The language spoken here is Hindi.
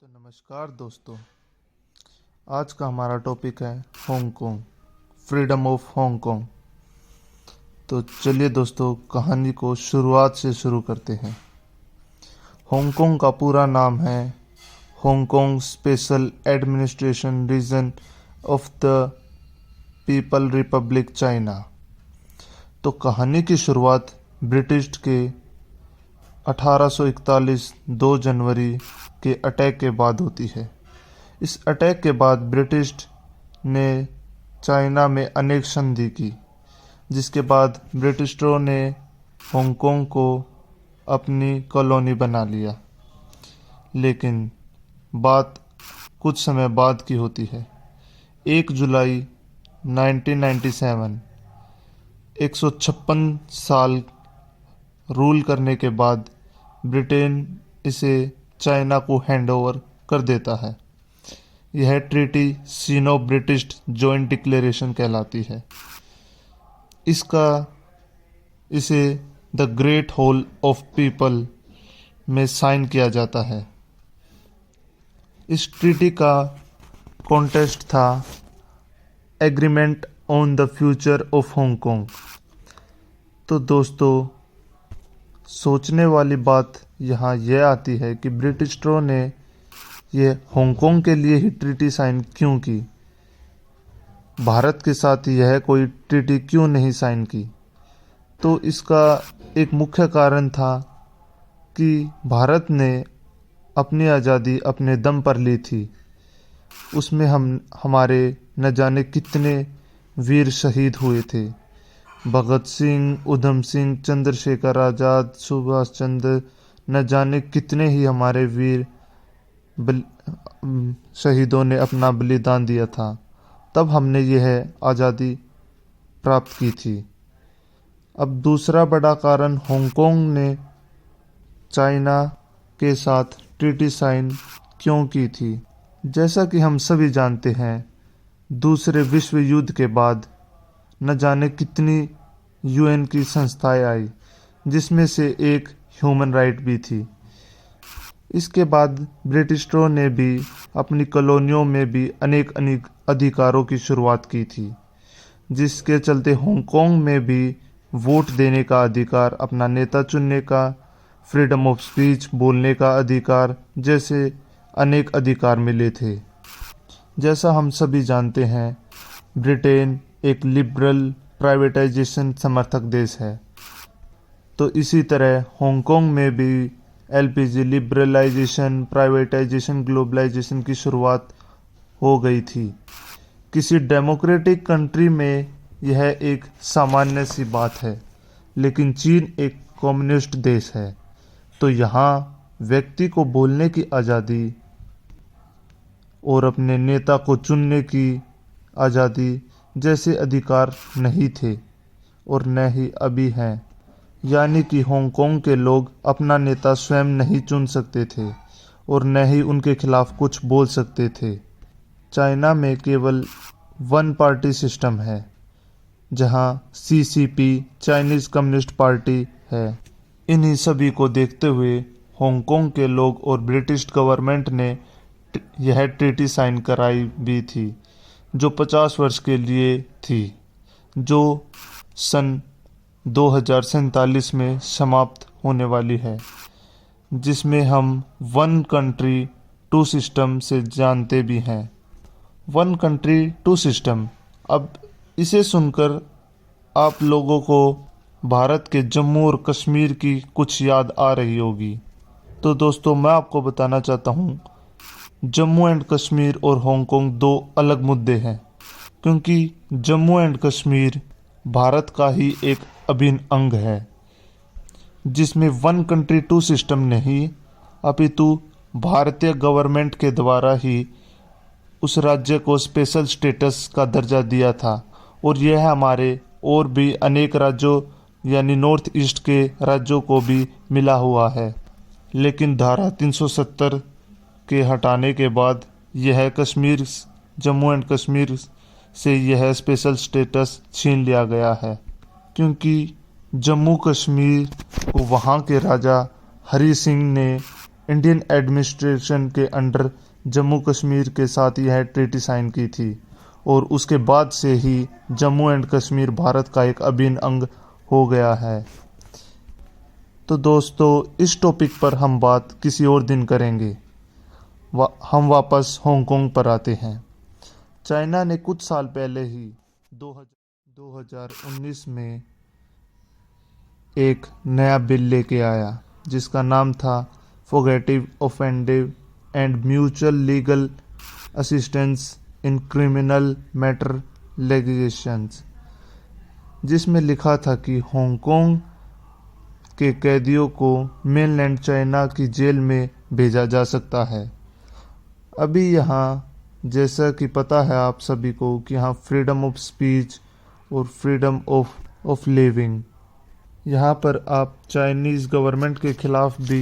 तो नमस्कार दोस्तों। आज का हमारा टॉपिक है हांगकांग, फ्रीडम ऑफ हांगकांग। तो चलिए दोस्तों, कहानी को शुरुआत से शुरू करते हैं। हांगकांग का पूरा नाम है Hong Kong special administration region of the people republic China. तो कहानी की शुरुआत ब्रिटिश के 1841 2 जनवरी के अटैक के बाद होती है। इस अटैक के बाद ब्रिटिश ने चाइना में अनेक संधि की, जिसके बाद ब्रिटिशरों ने हांगकांग को अपनी कॉलोनी बना लिया। लेकिन बात कुछ समय बाद की होती है। 1 जुलाई 1997, 156 साल रूल करने के बाद ब्रिटेन इसे चाइना को हैंडओवर कर देता है। यह ट्रीटी सिनो ब्रिटिश जॉइंट डिक्लेरेशन कहलाती है। इसे the great hall of people में साइन किया जाता है। इस ट्रीटी का कॉन्टेक्स्ट था agreement on the future of Hong Kong. तो दोस्तों, सोचने वाली बात यहाँ यह आती है कि ब्रिटिशरों ने ये हांगकांग के लिए ही ट्रीटी साइन क्यों की। भारत के साथ यह कोई ट्रीटी क्यों नहीं साइन की। तो इसका एक मुख्य कारण था कि भारत ने अपनी आज़ादी अपने दम पर ली थी। उसमें हमारे न जाने कितने वीर शहीद हुए थे। भगत सिंह, उधम सिंह, चंद्रशेखर आज़ाद, सुभाष चंद्र, न जाने कितने ही हमारे वीर शहीदों ने अपना बलिदान दिया था। तब हमने यह आज़ादी प्राप्त की थी। अब दूसरा बड़ा कारण, हांगकांग ने चाइना के साथ ट्रीटी साइन क्यों की थी। जैसा कि हम सभी जानते हैं, दूसरे विश्व युद्ध के बाद न जाने कितनी यूएन की संस्थाएं आई, जिसमें से एक ह्यूमन राइट भी थी। इसके बाद ब्रिटिशरों ने भी अपनी कॉलोनियों में भी अनेक अधिकारों की शुरुआत की थी, जिसके चलते हांगकांग में भी वोट देने का अधिकार, अपना नेता चुनने का, फ्रीडम ऑफ स्पीच बोलने का अधिकार जैसे अनेक अधिकार मिले थे। जैसा हम सभी जानते हैं, ब्रिटेन एक लिबरल प्राइवेटाइजेशन समर्थक देश है। तो इसी तरह हांगकांग में भी एलपीजी लिबरलाइजेशन, प्राइवेटाइजेशन, ग्लोबलाइजेशन की शुरुआत हो गई थी। किसी डेमोक्रेटिक कंट्री में यह एक सामान्य सी बात है, लेकिन चीन एक कम्युनिस्ट देश है। तो यहाँ व्यक्ति को बोलने की आज़ादी और अपने नेता को चुनने की आज़ादी जैसे अधिकार नहीं थे और न ही अभी हैं। यानी कि हांगकांग के लोग अपना नेता स्वयं नहीं चुन सकते थे और न ही उनके खिलाफ कुछ बोल सकते थे। चाइना में केवल वन पार्टी सिस्टम है, जहां सीसीपी चाइनीज़ कम्युनिस्ट पार्टी है। इन्हीं सभी को देखते हुए हांगकांग के लोग और ब्रिटिश गवर्नमेंट ने यह ट्रीटी साइन कराई भी थी, जो 50 वर्ष के लिए थी, जो सन 2047 में समाप्त होने वाली है, जिसमें हम वन कंट्री टू सिस्टम से जानते भी हैं। वन कंट्री टू सिस्टम, अब इसे सुनकर आप लोगों को भारत के जम्मू और कश्मीर की कुछ याद आ रही होगी। तो दोस्तों, मैं आपको बताना चाहता हूँ, जम्मू एंड कश्मीर और हांगकांग दो अलग मुद्दे हैं, क्योंकि जम्मू एंड कश्मीर भारत का ही एक अभिन्न अंग है, जिसमें वन कंट्री टू सिस्टम नहीं, अपितु भारतीय गवर्नमेंट के द्वारा ही उस राज्य को स्पेशल स्टेटस का दर्जा दिया था। और यह हमारे और भी अनेक राज्यों यानी नॉर्थ ईस्ट के राज्यों को भी मिला हुआ है। लेकिन धारा 370 के हटाने के बाद यह कश्मीर, जम्मू एंड कश्मीर से यह स्पेशल स्टेटस छीन लिया गया है, क्योंकि जम्मू कश्मीर को वहाँ के राजा हरी सिंह ने इंडियन एडमिनिस्ट्रेशन के अंडर जम्मू कश्मीर के साथ यह ट्रीटी साइन की थी और उसके बाद से ही जम्मू एंड कश्मीर भारत का एक अभिन्न अंग हो गया है। तो दोस्तों, इस टॉपिक पर हम बात किसी और दिन करेंगे। हम वापस हांगकांग पर आते हैं। चाइना ने कुछ साल पहले ही 2019 में एक नया बिल लेके आया जिसका नाम था fugitive, offenders and mutual legal assistance in criminal matter legislations, जिसमें लिखा था कि हांगकांग के कैदियों को मेनलैंड चाइना की जेल में भेजा जा सकता है। अभी यहाँ जैसा कि पता है आप सभी को कि यहाँ फ्रीडम ऑफ स्पीच और फ्रीडम ऑफ लिविंग, यहाँ पर आप चाइनीज़ गवर्नमेंट के खिलाफ भी